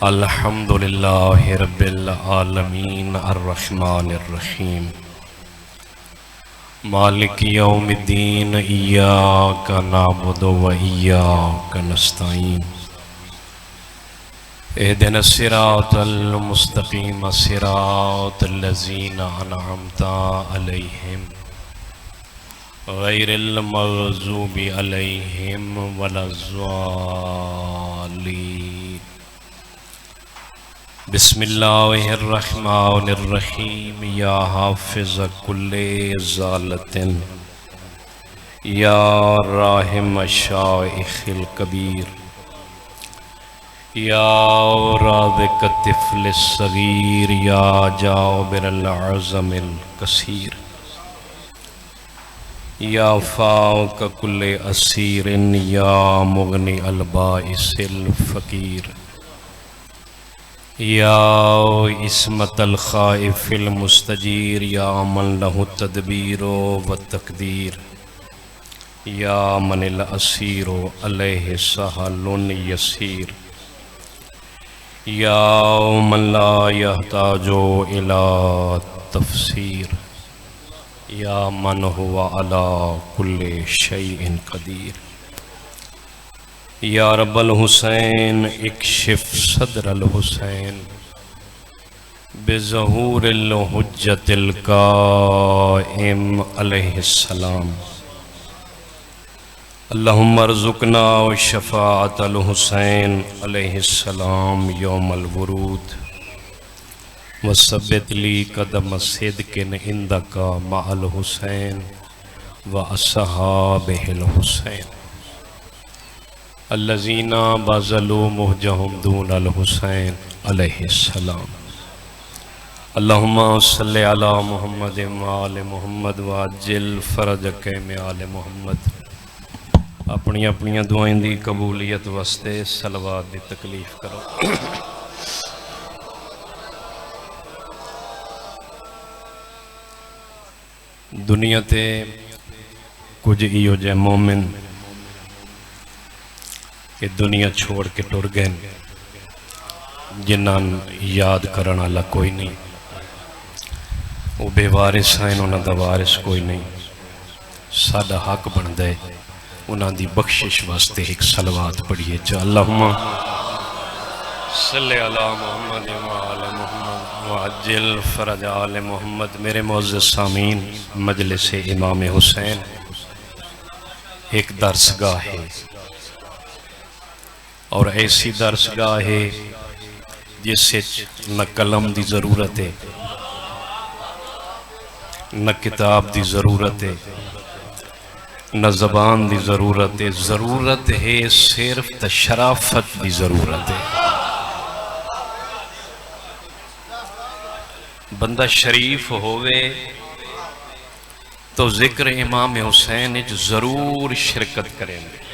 الحمد للہ رب العالمین الرحمن الرحیم مالک یوم الدین ایاک نعبد و ایاک نستعین اہدنا الصراط المستقیم صراط الذین انعمت علیہم غیر المغضوب علیہم ولا الضالین بسم اللہ الرحمن الرحیم یا حافظ کل ضالۃ یا راحم الشیخ الکبیر یا رازق الطفل الصغیر یا جابر العظم الکثیر یا فاق کل اسیر یا مغنی البائس الفقیر یا عصمت الخائف المستجیر یا من لہ التدبیر والتقدیر یا من الاسیر علیہ سہل یسیر یا من لا یحتاج الی تفسیر یا من ہوا علی کل شیء قدیر یا رب الحسین اکشف صدر الحسین بظہور الحجت القائم علیہ السلام اللہم ارزقنا شفاعت الحسین علیہ السلام یوم الورود وثبت لی قدم صدق عندک مع الحسین واصحابہ الحسین الذین بذلوا مہجہم دون الحسین علیہ السلام اللہم صلی علی محمد وآل محمد وعجل فرجک میں آل محمد اپنی اپنی دعائیں دی قبولیت واسطے صلوات دی تکلیف کرو دنیا تے کچھ ایو جے مومن کہ دنیا چھوڑ کے ٹر گئے جنہاں یاد کرنا اللہ کوئی نہیں وہ بے وارث ہیں انہاں دا وارث کوئی نہیں سادہ حق بن دے انہاں دی بخشش واسطے ایک صلوات پڑھیے چا اللہم صلی علی محمد وآل محمد وعجل فرج آل محمد میرے معزز سامعین مجلس امام حسین ایک درسگاہ ہے اور ایسی درسگاہ ہے جس سے نہ قلم دی ضرورت ہے نہ کتاب دی ضرورت ہے نہ زبان دی ضرورت ہے ضرورت ہے صرف شرافت دی ضرورت ہے بندہ شریف ہوئے تو ذکر امام حسین ضرور شرکت کریں گے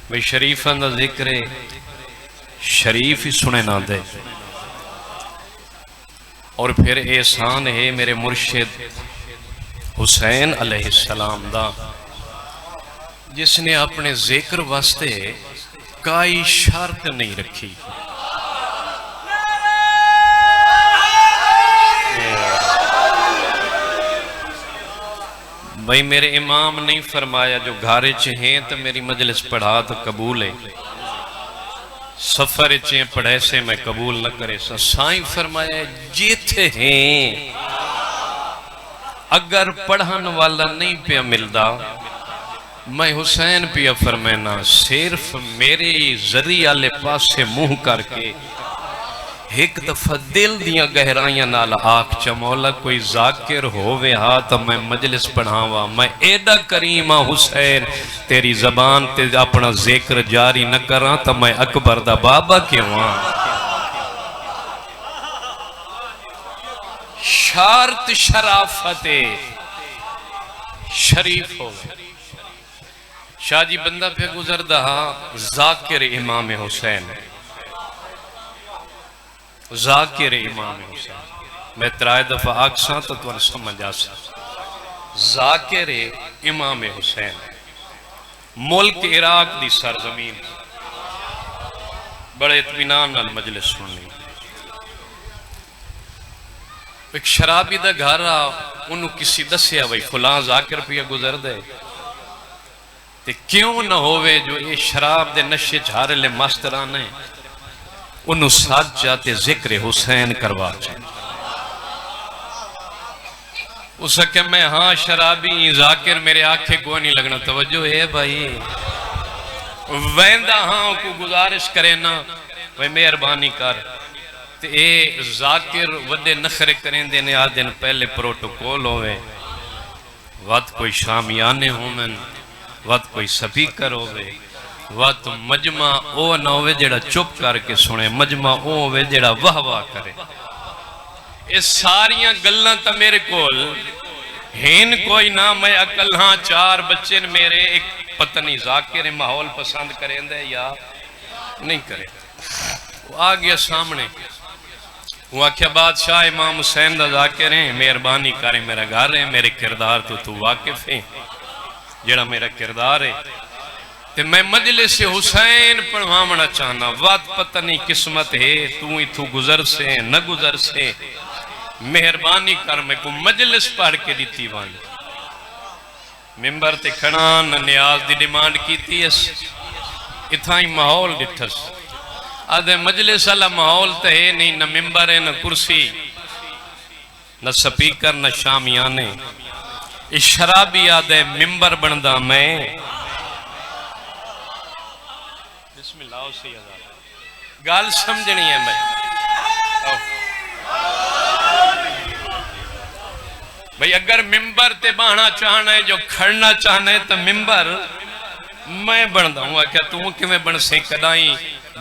بھئی شریفاں دا ذکر شریف ہی سنے نہ دے اور پھر احسان ہے میرے مرشد حسین علیہ السلام دا جس نے اپنے ذکر واسطے کوئی شرط نہیں رکھی بھئی میرے امام نہیں فرمایا جو گھارے چہیں تو میری مجلس پڑھا تو قبول ہے سفر چہیں پڑھے سے میں قبول نہ کرے سائیں فرمایا جیتے ہیں اگر پڑھن والا نہیں پیا ملدا میں حسین پیا فرمائنا صرف میرے ذریعہ لے پاس سے منہ کر کے ایک دفعہ دل دیاں گہرائیاں نال آکھ چمولا کوئی ذاکر ہووے ہاں تو میں مجلس پڑھاوا میں ایڈا کریمہ حسین تیری زبان تے اپنا ذکر جاری نہ کراں تو میں اکبر دا بابا کیوں ہاں شارت شرافت شریف ہوگا شاہ جی بندہ پہ گزر دہا ذاکر امام حسین ذاکر امام حسین میں ترائے دفعہ آکساں تو تو سمجھ آسا ذاکر امام حسین ملک عراق دی سرزمین بڑے اطمینان نال مجلس سننی. ایک شرابی دا گھر آ انہوں کسی دسیا بھئی فلاں ذاکر پہ گزر دے تے کیوں نہ ہوئے جو یہ شراب دے نشے چھارے لے ماسترانے انہوں ساتھ جاتے ذکر حسین کروا چاہے. اسے کہ میں ہاں شرابی ذاکر میرے آنکھیں کو نہیں لگنا. توجہ ہے بھائی ویندہ ہاں کو گزارش کرے نا بھائی مہربانی کر تے اے ذاکر وڈے نخرے کریں دینے آدھن پہلے پروٹوکول ہوئے وقت کوئی شامیانے ہومن وقت کوئی سپیکر ہوئے وقت مجمع او نہ ہوئے جڑا چپ کر کے سنے مجمع او ہوئے جڑا واہ واہ کرے. اس ساریاں گلنا تا میرے کول ہین کوئی نہ میں اکل ہاں 4 بچے میرے ایک پتنی ذاکر ماحول پسند کریں دے یا نہیں کرے. وہ آگیا سامنے وہ آکھیا بادشاہ امام حسین دا ذاکر ہیں مہربانی کریں میرا گھر ہے میرے کردار تو واقف ہیں جڑا میرا کردار ہے تے میں مجلس حسین پڑھوامنا چاہنا وقت پتہ نہیں قسمت ہے تو ہی تو گزر سے نہ گزر سے مہربانی کر میں کو مجلس پڑھ کے دیتی والی. ممبر تے کھڑان نیاز دی ڈیمانڈ کیتی ہے اتھائی ماحول ڈٹھس آدھے مجلس اللہ ماحول تے ہے نہیں نہ ممبر ہے نہ کرسی نہ سپیکر نہ شامیانے. اس شرابی آدھے ممبر بندہ میں بسم اللہ سے گال سمجھنی ہے میں بھئی اگر ممبر تے بانا چاہنا ہے جو کھڑنا چاہنا ہے تو ممبر میں بندہ ہوں کیا تو کہ میں بن سے کدائیں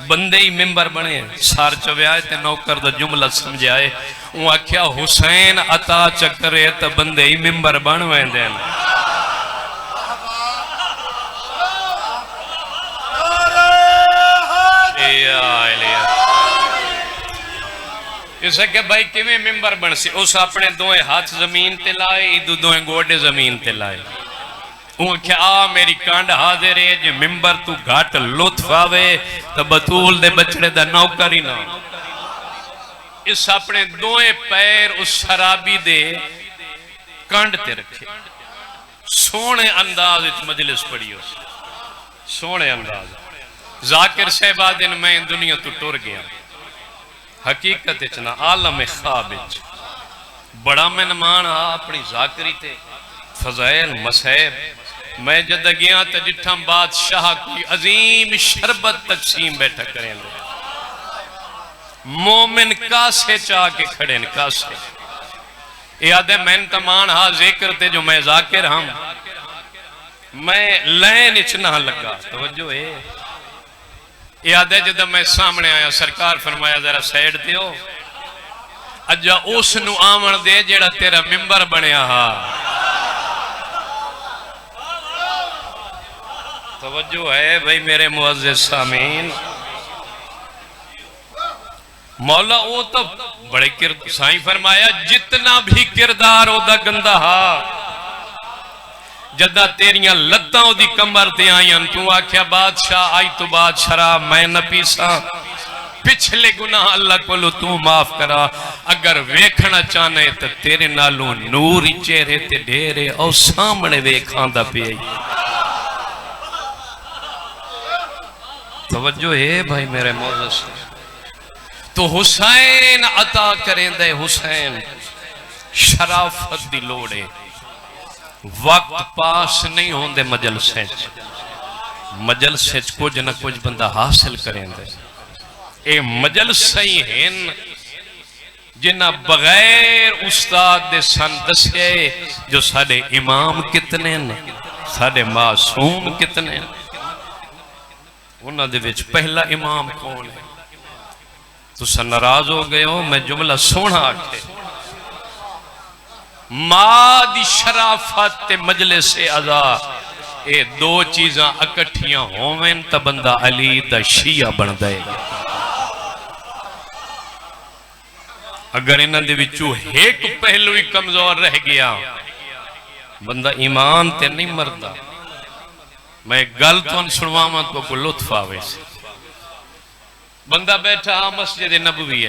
بندے ہی ممبر بنے سار چوے آئے تے نوکر دا جملہ سمجھے آئے وہ کیا حسین عطا چکرے تو بندے ہی ممبر بنویں دین. اسے کہ بھائی کیویں ممبر بن سے اس اپنے دوئے ہاتھ زمین تے لائے ادھو دوئے گوڑے زمین تے لائے وہ کیا آ میری کانڈ حاضر ہے جو ممبر تو گھاٹ لطف آوے تو بطول دے بچڑے دا نوکر ہی نہ. اس اپنے دوئے پیر اس شرابی دے کانڈ تے رکھے سونے انداز اچ مجلس پڑی ہو سونے انداز ذاکر صاحبہ دن میں دنیا تو ٹور گیا حقیقت اچنا عالم خواب اچ بڑا میں نمان ہاں اپنی ذاکری تے فضائل مسائب میں جد گیا تا جٹھم بادشاہ کوئی عظیم شربت تقسیم بیٹھا کریں دے مومن کاسے چاہ کے کھڑے ہیں کاسے یادے میں انتمان ہاں ذکر تے جو میں ذاکر ہم میں لین اچنا لگا توجہ ہے یادے جد میں سامنے آیا سرکار فرمایا ذرا سیڈ تے ہو اجا اس نو آمن دے جیڑا تیرا ممبر بنیا ہاں. توجہ ہے بھئی میرے معزز سامین مولا او تو بڑے سائیں فرمایا جتنا بھی کردار ہو دا گندہ ہاں جدہ تیریاں لتاں ہو دی کمبر تے آئیں تو آکھیا بادشاہ آئی تو بات شراب میں نہ پیسا پچھلے گناہ اللہ کو لو تو معاف کرا اگر ویکھنا چاہنے تو تیرے نالوں نوری چہرے تے ڈھیرے اور سامنے ویکھاں دا پی توجہ ہے بھائی میرے معزز تو حسین عطا کریں دے حسین شرافت دی لوڑے وقت پاس نہیں ہوں دے مجلسے کچھ نہ کچھ بندہ حاصل کریں دے اے مجلسے ہیں جنہ بغیر استاد دے سن دسے جو ساڑے امام کتنے ہیں ساڑے معصوم کتنے ہیں انہاں دے وچ پہلا امام کون ہے تو سا ناراض ہو گئے ہو میں جملہ سونا آکھے مادی شرافت تے مجلس عزا اے دو چیزاں اکٹھیاں ہوویں تا بندہ علی دا شیعہ بن دے گا اگر انہاں دے وچوں ایک پہلوی کمزور رہ گیا بندہ ایمان تے نہیں مردہ میں گل تو ان سنواما تو کو لطف آوے سے بندہ بیٹھا مسجد نبوی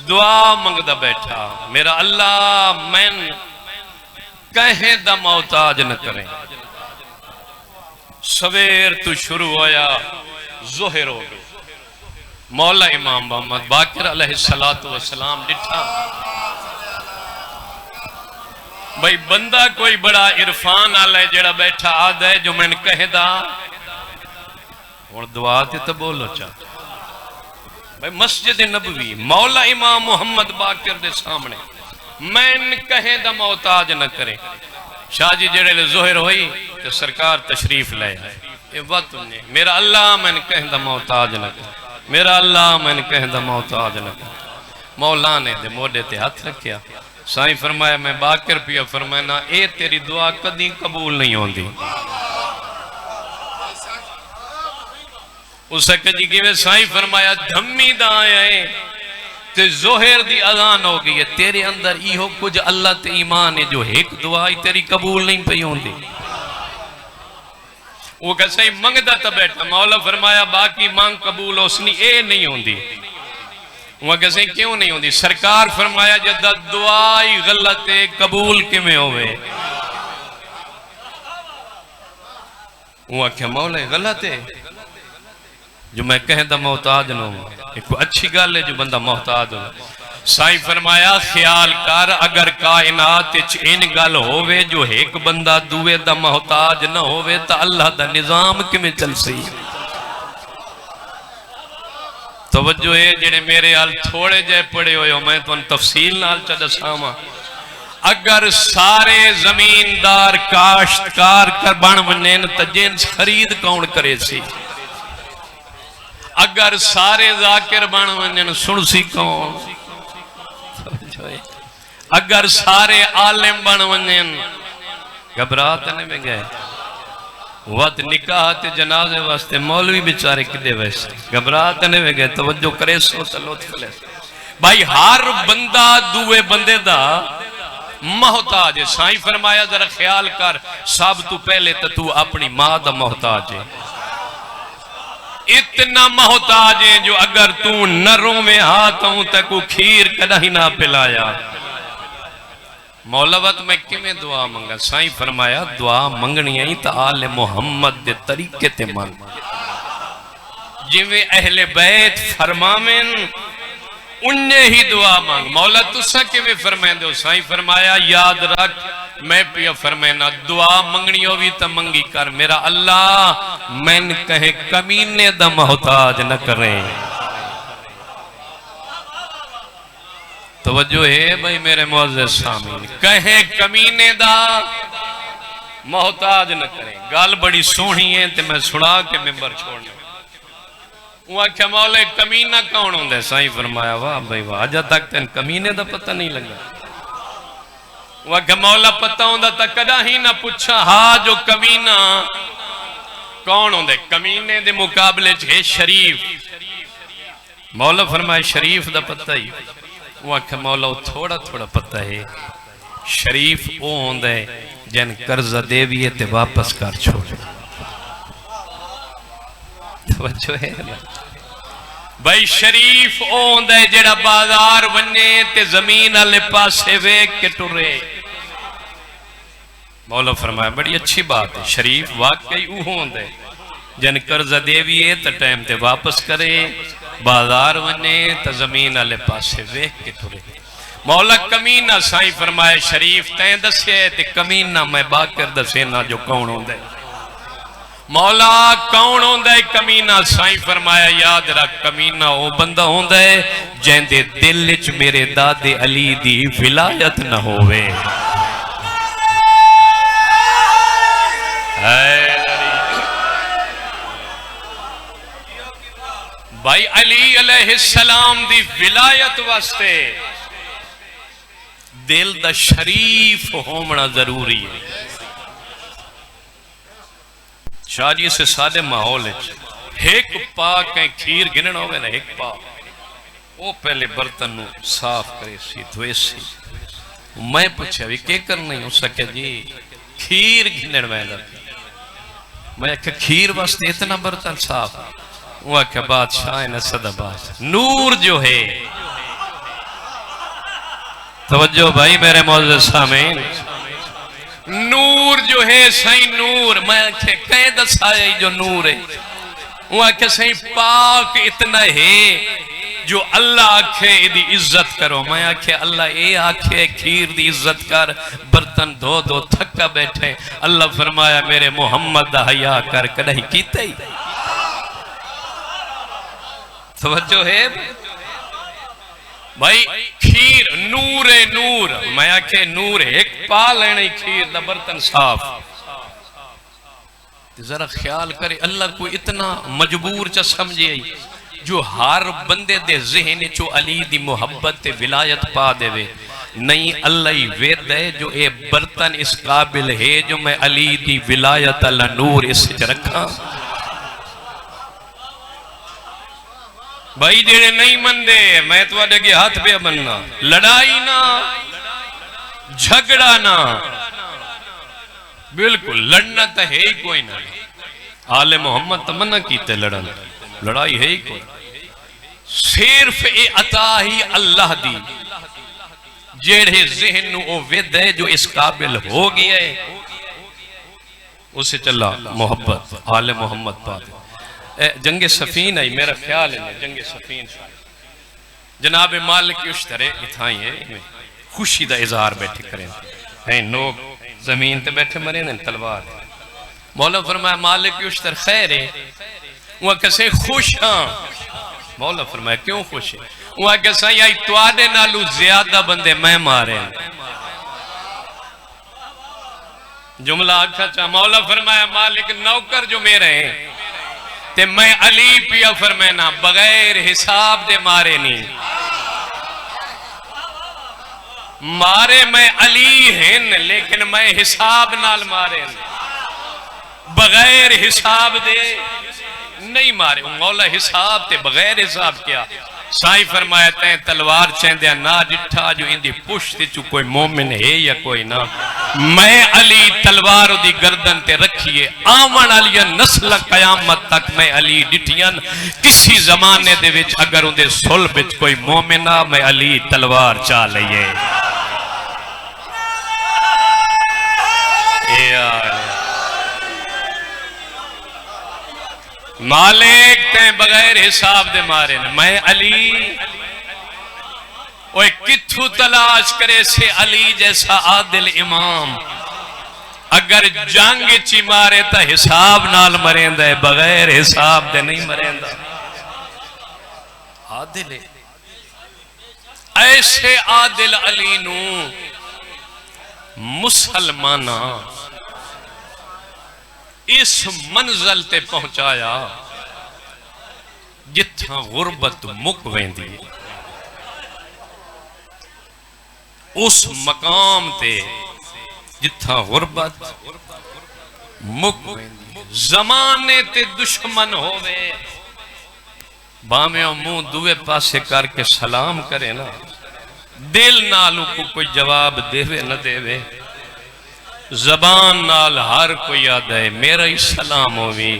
دعا منگدا بیٹھا، میرا اللہ میں کہیں دا محتاج نہ کریں۔ سویر تو شروع ہویا ظہر ہو گئی، مولا امام محمد باقر علیہ السلام ڈٹھا بھائی بندہ کوئی بڑا عرفان آلے جڑا بیٹھا آدھا ہے جو میں نے کہہ دا اور دعا تے تو بولو چاہتا بھائی مسجد نبوی مولا امام محمد باقر دے سامنے میں نے کہے دا محتاج نہ کرے۔ شاہ جی جڑے لے ظہر ہوئی تو سرکار تشریف لے آئے، یہ وقت انہیں میرا اللہ میں نے کہے دا محتاج نہ کرے، میرا اللہ میں نے کہے دا محتاج نہ کرے۔ مولا نے دے موڑے تے ہاتھ رکھیا، سائیں فرمایا میں باقر پیا فرمائنا اے تیری دعا کدی قبول نہیں ہوندی۔ اسے کجی کی میں سائیں فرمایا دھمی دا آیا ہے تے ظہر دی اذان ہو گئی ہے، تیرے اندر ایہو کچھ اللہ تے ایمان ہے جو ایک دعائی تیری قبول نہیں پئی ہوندی۔ وہ کہ سائیں منگدہ تا بیٹھا، مولا فرمایا باقی مانگ قبول ہوسنی اے نہیں ہوندی۔ وہ کہ سائیں کیوں نہیں ہوندی؟ سرکار فرمایا جدہ دعائی غلط ہے قبول کے میں ہوئے۔ وہ کہ مولا غلط ہے جو میں کہیں دا محتاج نہ ہوں، ایک اچھی گال ہے جو بندہ محتاج ہوں۔ سائیں فرمایا خیال کر اگر کائنات ان گل ہوئے جو ایک بندہ دوے دا محتاج نہ ہوئے تا اللہ دا نظام کمیں چل سی۔ توجہ ہے جنہیں میرے حال تھوڑے جائے پڑے ہوئے میں تو ان تفصیل نال چڑھ ساما اگر سارے زمیندار کاشتکار کر بان ونین تا جنس خرید کون کرے سی، اگر سارے ذاکر بان ونین سن سی کون، اگر سارے عالم بان ونین گھبرات نہیں میں گئے وقت نکاح تے جنازے واسطے مولوی بیچارے کدے ویسے گھبرات نہیں میں گئے توجہ کرے سو تلوت کلے بھائی ہر بندہ دوے بندے دا محتاج ہے۔ سائیں فرمایا ذرا خیال کر سب تو پہلے تو اپنی ماں دا محتاج ہے، اتنا محتاج ہے جو اگر تو نروں میں ہاتھوں تک کھیر کدہ ہی نہ پلایا۔ مولا وقت میں کمیں دعا منگا؟ سائیں فرمایا دعا منگنی ہے تا آل محمد دے طریقے تے مانگ جویں اہل بیت فرمامن انہیں ہی دعا مانگ۔ مولا تسا کمیں فرمائیں دو؟ سائیں فرمایا یاد رکھ میں پیا فرمائنا دعا منگنی ہوئی تا منگی کر، میرا اللہ میں نے کہے کمینے دا محتاج نہ کریں۔ توجہ ہے بھئی میرے معزز سامین، کہیں کمینے دا محتاج نہ کریں۔ گال بڑی سونی ہے تے میں سنا کے ممبر چھوڑنے وہ کیا مولا کمینہ کون ہوں دے؟ سائیں فرمایا واہ بھئی واہ آجا تک تین کمینے دا پتہ نہیں لگا۔ وہ کیا مولا پتہ ہوں دا تک کدا ہی نہ پوچھا ہاں جو کمینہ کون ہوں دے؟ کمینے دے مقابلے چھے شریف۔ مولا فرمایا شریف دا پتہ ہی، وہ کہ مولا تھوڑا تھوڑا پتہ ہے شریف او ہوں دے جن قرضہ دیویے تے واپس کر چھوڑے۔ توجہ ہے بھائی شریف او ہوں دے جڑا بازار وننے تے زمین آلے پاسے ویک کے ٹرے۔ مولا فرمایا بڑی اچھی بات ہے، شریف واقعی او ہوں دے جن قرضہ دیویے تے ٹائم تے واپس کرے، بازار ونے تا زمین آلے پاسے ویک کے ٹرے۔ مولا کمینہ سائیں فرمائے شریف تین دسے تے کمینہ میں باقر دسینا جو کون ہوں دے؟ مولا کون ہوں دے کمینہ؟ سائیں فرمایا یاد رکھ کمینہ او بندہ ہوں دے جن دے دلچ میرے داد علی دی ولایت نہ ہوئے۔ بھائی علی علیہ السلام دی ولایت واسطے دل دا شریف ہومنا ضروری ہے۔ شاہ جی سے سادے ماحول ایک پاک کہیں کھیر گنن ہوگے نا ایک پاک وہ پہلے برتن نو صاف کرے سی دھوئے سی میں پوچھا بھی کیا کرنا ہی ہو سکے جی کھیر گنن میں لگا میں کہ کھیر واسطے اتنا برتن صاف وہ کہ بادشاہ نسد عباس نور جو ہے، توجہ بھائی میرے معزز سامعین، نور جو ہے سائیں نور، میں کہیں دسایا جو نور ہے، وہ کہ سائیں پاک اتنا ہے جو اللہ آکھے دی عزت کرو، میں آکھے اللہ اے آکھے کھیر دی عزت کر، برتن دھو دھو تھکا بیٹھے، اللہ فرمایا میرے محمد دا حیا کر کدھیں کیتے ہی توجہ ہے بھائی، کھیر نور نور، میں آکھے نور ایک پا لینے کھیر دا برتن صاف، ذرا خیال کرے اللہ کو اتنا مجبور چا سمجھے جو ہر بندے دے ذہن چو علی دی محبت تے ولایت پا دے وے، نہیں اللہ ہی وید ہے جو اے برتن اس قابل ہے جو میں علی دی ولایت اللہ نور اس سے رکھا۔ بھائی جیڑے نہیں مندے میں تو آدھے گے ہاتھ پہ بننا، لڑائی نہ جھگڑا نہ، بالکل لڑنا تو ہے ہی کوئی نہ، آل محمد تمنا کیتے لڑنا، لڑائی ہے ہی کوئی، صرف اے عطا ہی اللہ دی جیڑے ذہن نو او ود ہے جو اس قابل ہو گیا ہے اسے چلا محبت آل محمد پا دے۔ جنگ صفین ہے میرا خیال ہے جنگ صفین جناب مالک اشترے اتھائی ہے خوشی دا اظہار بیٹھے کریں ہیں لوگ زمین تے بیٹھے مرے ہیں تلوار، مولا فرمایا مالک اشتر خیر ہے، وہ کسے خوش ہاں، مولا فرمایا کیوں خوش ہے، وہ کسے یہی توادے نالو زیادہ بندے میں مارے ہیں، جملہ اچھا چاہ، مولا فرمایا مالک نوکر جو میرے ہیں تے میں علی پیا فرمینا بغیر حساب دے مارے نہیں، مارے میں علی ہیں لیکن میں حساب نال مارے نہیں، بغیر حساب دے نہیں مارے، مولا حساب تے بغیر حساب کیا، سائیں فرمایا تیں تلوار چیندیا نا جٹھا جو اندی پشت چو کوئی مومن ہے یا کوئی نہ، میں علی تلوار دی گردن تے رکھیے، آمن علی نسل قیامت تک میں علی ڈٹھین، کسی زمانے دے وچ اگر اندے سل بچ کوئی مومنہ میں علی تلوار چاہ لئیے، مالک تے بغیر حساب دے مارے میں علی، اوہ کتھو تلاش کرے سے علی جیسا عادل امام، اگر جنگ چی مارے تا حساب نال مرین دے بغیر حساب دے نہیں مرین دا، عادل ہے ایسے عادل علی نو مسلمانہ اس منزل تے پہنچایا جتھا غربت مک ویندی، اس مقام تے جتھا غربت مک ویندی، زمانے تے دشمن ہوئے بامے و منہ دوے پاسے کر کے سلام کرے نا، دل نالو کو کوئی جواب دیوے نہ دیوے، زبان نال ہر کوئی یاد ہے میرا ہی سلام ہوئی،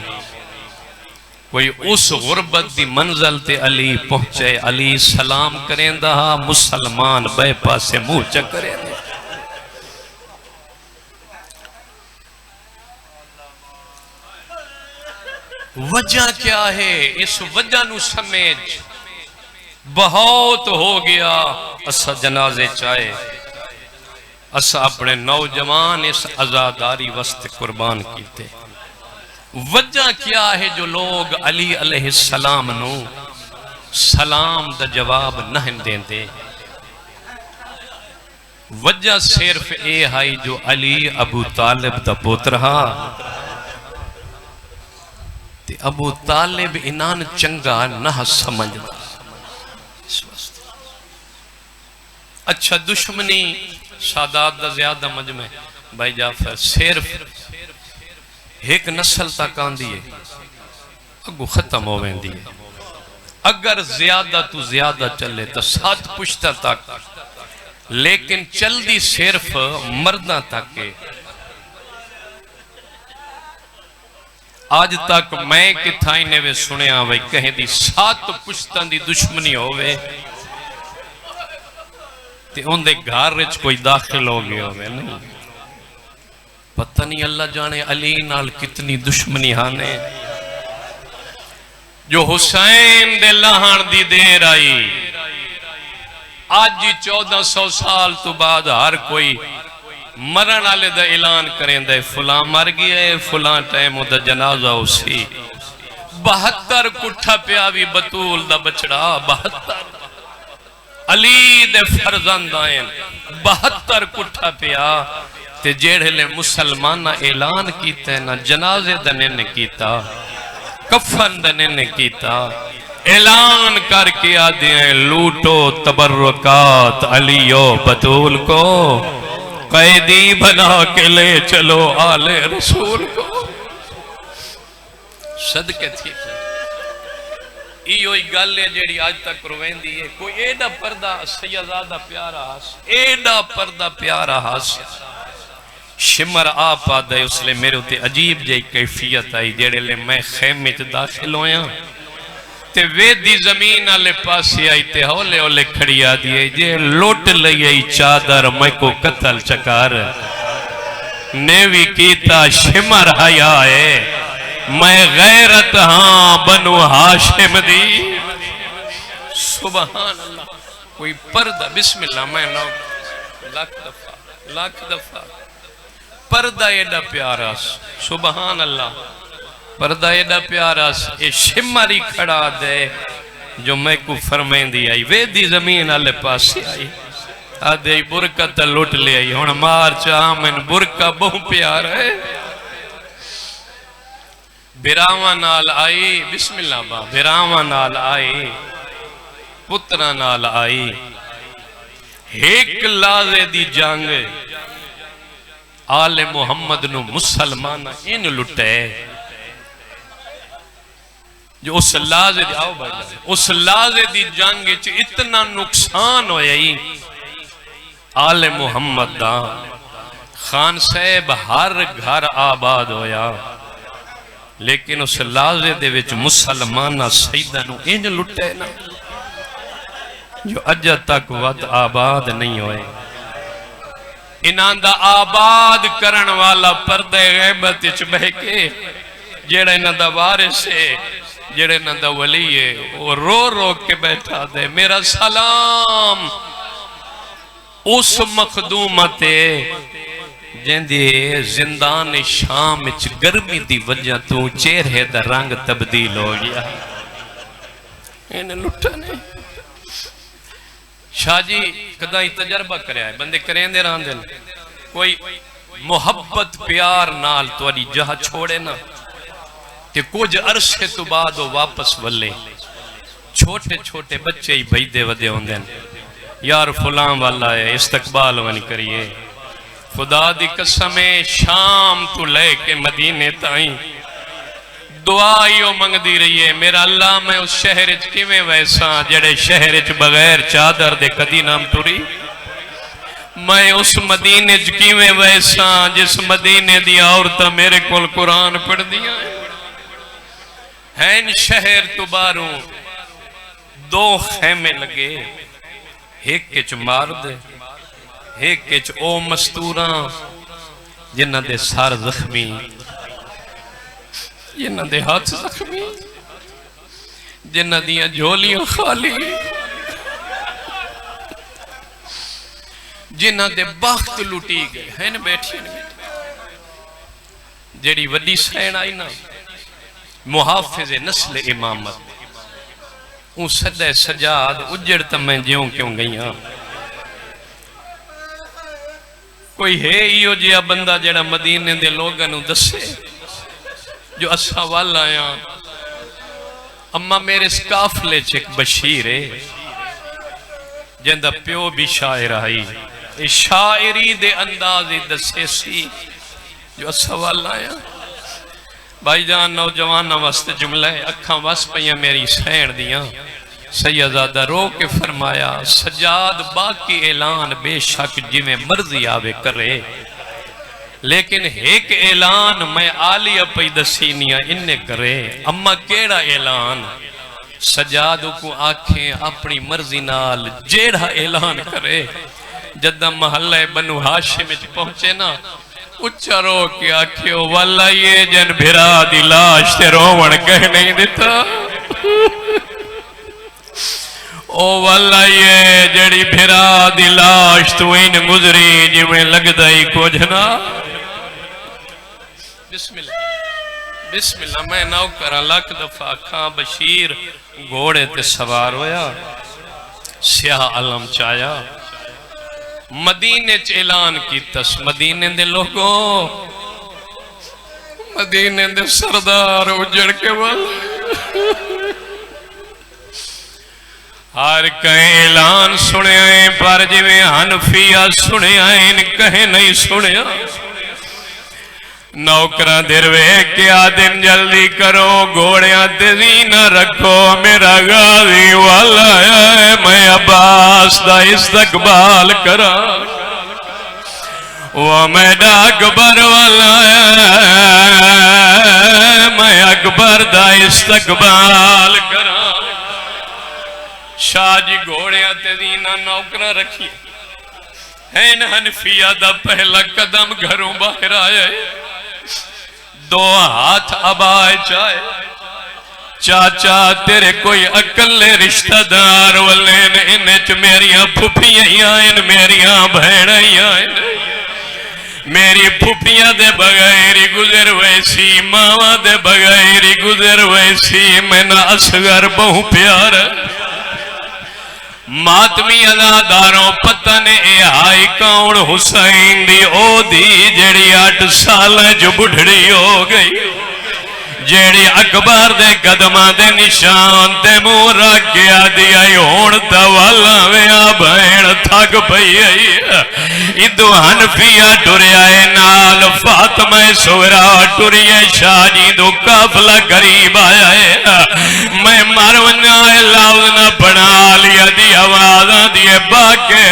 کوئی اس غربت دی منزل تے علی پہنچے، علی سلام کریں دا مسلمان بے پاسے منہ چکریں دا، وجہ کیا ہے اس وجہ نو سمجھ، بہت ہو گیا اسا جنازے چاہے، اسا اپنے نوجوان اس عزاداری وسط قربان کیتے، وجہ کیا ہے جو لوگ علی علیہ السلام نو سلام دا جواب نہیں دیں دے، وجہ صرف اے ہائی جو علی ابو طالب دا پوترہا، تے ابو طالب انان چنگا نہ سمجھ دا، اچھا دشمنی سادات دا زیادہ مجمع بھائی جعفر صرف ایک نسل تک آن دیئے اگو ختم ہو وین دیئے، اگر زیادہ تو زیادہ چلے تو 7 پشتہ تک، لیکن چل دی صرف مردہ تک کے، آج تک میں کتھائی نے وے سنیا وے کہیں دی 7 پشتان دی دشمنی ہوئے تے ان دے گھر وچ کوئی داخل ہو گیا ہوئے نہیں. پتہ نہیں اللہ جانے علی نال کتنی دشمنی آنے. جو حسین دے لہن دی دیر آئی آج جی 1400 سال تو بعد ہر کوئی مرن والے دا اعلان کریں دے فلاں مر گیا ہے فلاں ٹائم دا جنازہ اسی. 72 کٹھا پیاوی بطول دا بچڑا 72 علی دے فرزند آئیں 72 کٹھا پیا تے جیڑے لے مسلمان اعلان کیتے نا جنازے دنے نے کیتا کفن دنے نے کیتا اعلان کر کے آدھے ہیں لوٹو تبرکات علی و بطول کو قیدی بنا کے لے چلو آل رسول کو. صدقے تھی ایوئی گل ہے جیڑی آج تک روین دی ہے. کوئی ایڈا پردہ سیدزادہ پیارا ہاس ایڈا پردہ پیارا ہاس شمر آپ آدھے اس لئے میرے ہوتے عجیب جائی کیفیت آئی جیڑے لئے میں خیمے چھ داخل ہویا تے ویدی زمین آلے پاسی آئی تے ہولے ہولے کھڑی آدھیے جے لوٹ لئی چادر میں کو قتل چکار نیوی کیتا شمر حیا ہے میں غیرت ہاں بنو ہاشم دی. سبحان اللہ. کوئی پردہ بسم اللہ میں نو لاکھ دفعہ پردہ ایڈا پیارا سبحان اللہ پردہ ایڈا پیارا اے شمری کھڑا دے جو میں کو فرمین دی آئی ویدی زمین آلے پاسی آئی آدھے برکہ تا لوٹ لے آئی ہون مار چاہمن برکہ بہو پیارا ہے. بیراواں نال آئی بسم اللہ با بیراواں نال آئی پترہ نال آئی ایک لازے دی جانگ آل محمد نو مسلمان ان لٹے جو اس لازے دی آؤ بھائی اس لازے دی جانگ اتنا نقصان ہوئی آل محمد دا خان صاحب ہر گھر آباد ہویا لیکن اس لازے دے وچ مسلمانہ سیدہ نو ان لٹے نا جو اجہ تک ود آباد نہیں ہوئے. انہاں دا آباد کرن والا پردے غیبت اچ بہکے جیڑے انہاں دا وارث ہے جیڑے انہاں دا ولی ہے وہ رو رو کے بیٹھا دے میرا سلام اس مخدومت جن دی زندان شام اچ گرمی دی وجہ تو چہرے دا رنگ تبدیل ہو گیا. انہیں لٹا نہیں شاہ جی کدائی تجربہ کرے آئے بندے کریں دے رہاں دل کوئی محبت پیار نال تو علی جہاں چھوڑے نا کہ کچھ عرصے تو بعد وہ واپس ولے چھوٹے چھوٹے بچے ہی بھائی دے ودے ہوں دین یار فلاں والا ہے استقبال ونی کریے خدا دی قسمیں شام تو لے کے مدینے تائیں دعائیوں منگ دی رہی ہے میرا اللہ میں اس شہرچ کیویں ویسا جڑے شہرچ بغیر چادر دے کدی نام ٹوری میں اس مدینے کیویں ویسا جس مدینے دی عورتہ میرے کول قرآن پڑھ دیا ہیں شہر تو باروں 2 خیمے لگے ایک کچھ مار دے ایک کچھ او مستوراں جنہ دے سار زخمی جنہ دے ہاتھ زخمی جنہ دیاں جھولیاں خالی جنہ دے بخت لٹی گئے ہیں بیٹھی جیڑی وڈی سین آئی نا محافظ نسل امامت اون صدہ سجاد اجڑ تمہیں جیوں کیوں گئیاں کوئی ہے ایو جیا بندہ جیڑا مدینے دے لوگنوں دسے جو اسا والا آیا اما میرے اس کافلے چھ ایک بشیر ہے جندہ پیو بھی شاعر آئی شاعری دے اندازی دسے سی جو اسا والا آیا بھائی جان نوجوانہ واسطے جملہ ہے اکھاں واس پہیاں میری سین دیاں سیدزادہ رو کے فرمایا سجاد باقی اعلان بے شک جی میں مرضی آوے کرے لیکن ایک اعلان میں آلیہ پہ دسینیا اننے کرے اما کیڑا اعلان سجاد کو آنکھیں اپنی مرضی نال جیڑا اعلان کرے جدہ محلہ بنو ہاشم پہنچے نا اچھا رو کے آنکھیں والا یہ جن بھرا دی لاش تے روون کہہ نہیں دیتا او والا یہ جڑی بھرا دی لاش تو ان گزری جی میں لگ دائی کو جنا بسم اللہ بسم اللہ میں ناؤ کرا لکھ دفعہ کھاں بشیر گھوڑے تے سوار ہویا سیاہ علم چایا مدینے چ اعلان کی تس مدینے دے لوگوں مدینے دے سردار اجڑ کے والا ہر کہیں اعلان سنے آئیں پر جی میں حنفیہ سنے آئیں کہیں نہیں سنے آئیں نوکرہ دروے کیا دن جلدی کرو گھوڑیاں تیزی نہ رکھو میرا غازی والا ہے میں عباس دا استقبال کرا وہ میرا اکبر والا ہے میں اکبر دا استقبال کرا شاہ جی گھوڑیاں تیزی نہ نوکرہ رکھی این حنفیہ دا پہلا قدم گھروں باہر آئے دو ہاتھ ابائے چاہے چاچا تیرے کوئی اکلے رشتہ دار والین انچ میریاں پھپیاں آئین میریاں بھیڑیاں آئین میری پھپیاں دے بغیری گزر ویسی ماما دے بغیری گزر ویسی میں نہ اصغر بہو پیار ماتمی اداداروں پتہ نے اے آئی کون حسین دی او دی جیڑی 8 سال جو بڑھڑی ہو گئی جیڑی اکبر دے قدمہ دے نشان تے مورا کیا دیا ہون توالا ویا بہن تھک پئی ادو حنفیہ ٹوریا نال فاطمہ سورا ٹوریا شاہ جی دو کافلہ قریب آیا ہے میں مرونا لفظ نہ پڑھا لیا دی آوازاں دیے باکے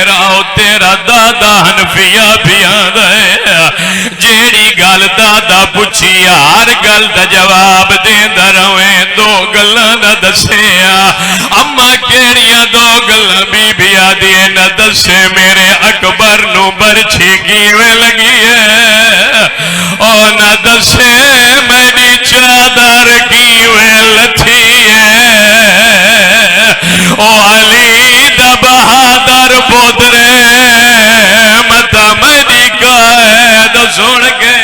راؤ تیرا دادا حنفیہ بھی آدھا ہے جیڑی گل دادا پوچھی ہر گل دا جواب دے درویں دو گلہ نہ دسیا اما کیڑیاں دو گلہ بی بی آدھیے نہ دسے میرے اکبر نو برچھی کیویں لگی ہے او نہ دسے میری چادر کیویں لتھی ہے او علی دا بہادر پودرے متا میری قائد سن کے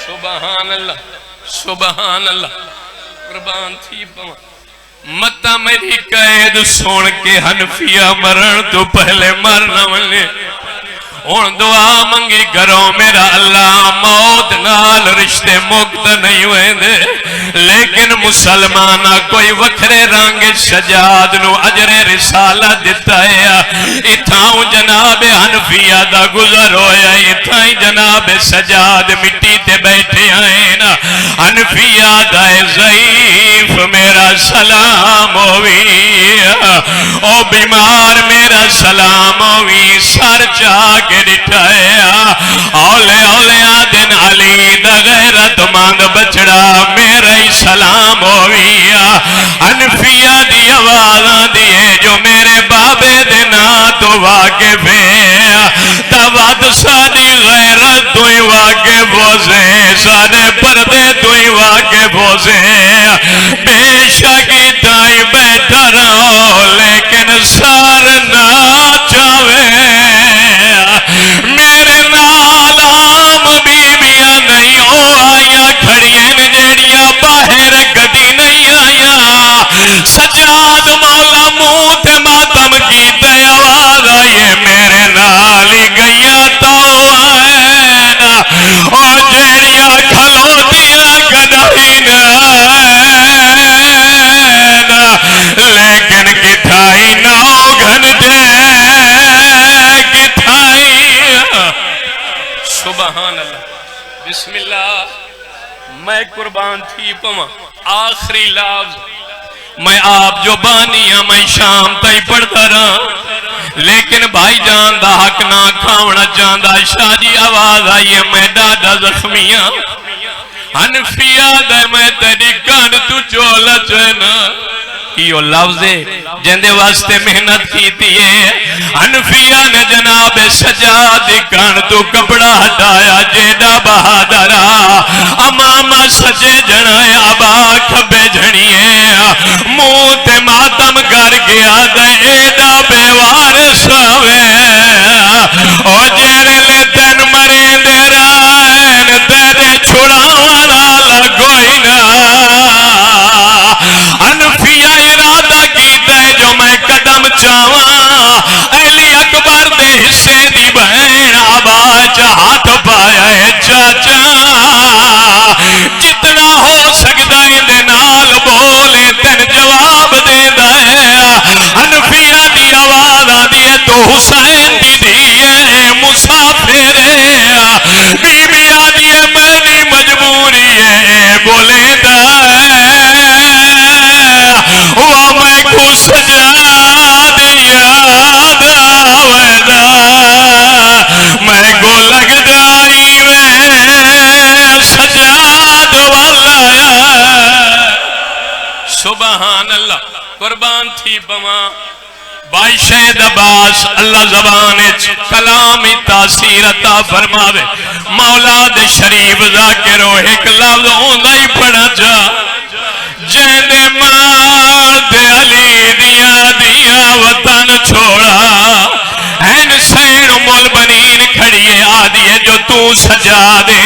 سبحان اللہ سبحان اللہ قربان تھی پاں متا میری قید سن کے حنفیہ مرن تو پہلے مرنا ملے ان دعا منگی کرو میرا اللہ موت نال رشتے مقت نہیں ہوئے دے لیکن مسلمانہ کوئی وکھرے رنگ سجاد نو عجر رسالہ دیتا ہے اتھاؤں جناب حنفیہ دا گزر ہویا اتھائی جناب سجاد مٹی تے بیٹھے آئے نا حنفیہ دائے ضعیف میرا سلام ہوئی او بیمار میرا سلام ہوئی سر چاہ کے ڈٹھایا اولے اولے آدن علی دا غیرت مند بچڑا میرا ہی سلام ہوئی حنفیہ دی آوازاں دیئے جو میرے بابے دینا تو واقف ہے دواد سادی غیرت تو ہی واقف ہوزے سادے پردے تو ہی واقف ہوزے بے شکی تائی بیٹھا رہو لیکن سار نہ چاوے میرے نال عام بیبیاں نہیں او آیا کھڑیاں جیڑیاں باہر گڈی نہیں آیا سجاد مولا منہ تے ماتم کیتے آواز آئیے میرے نال ہی گئیاں تو آئے او جیڑیاں کھلوتیاں گڈائی لیکن کٹھائی نہ گھنٹے سبحان اللہ بسم اللہ میں قربان تھی پما آخری لفظ میں آپ جو بانیاں میں شام تائی پڑھتا رہا لیکن بھائی جان دا حق نہ کھاونا چاہتا شاہ جی آواز آئی ہے میں ڈاڈا زخمیاں حنفیہ دے میں تیری کان تو چولا چنا کیوں لفظ جندے واسطے محنت کی تیئے حنفیہ نے جناب سجاد کان تو کپڑا ہٹایا جیڑا بہادرہ امامہ سجے جنایا با کھبے جھڑیے موت ماتم گر گیا دے ایڈا بیوار ساوے او جیرے لے تن مرے دے رائن تیرے چھڑاوانا لگوئی نا انفیہ ارادہ کیتا ہے جو میں قدم چاواں علی اکبر دے حصے دی بہن آباج ہاتھ پایا ہے چاچا جتنا ہو سکتا ہے دے نال بولے تن جواب دے دائے انفیہ دی آواز آدھی تو حسین دی دیئے مسافر بی بی آدھی میری مجبوری ہے بولے دائے وہ میں کو سجاد یاد آویدہ میں کو لگ دائی وے سجاد والا سبحان اللہ قربان تھی بما بائی شہد عباس اللہ زبان کلامی تاثیر عطا فرماوے مولا دے شریف ذاکرو ایک لفظ ہوندہ ہی پڑھا جا جیندے مراد علی دیا دیا وطن چھوڑا این سین مول بنین کھڑیے آدھیے جو تو سجا دے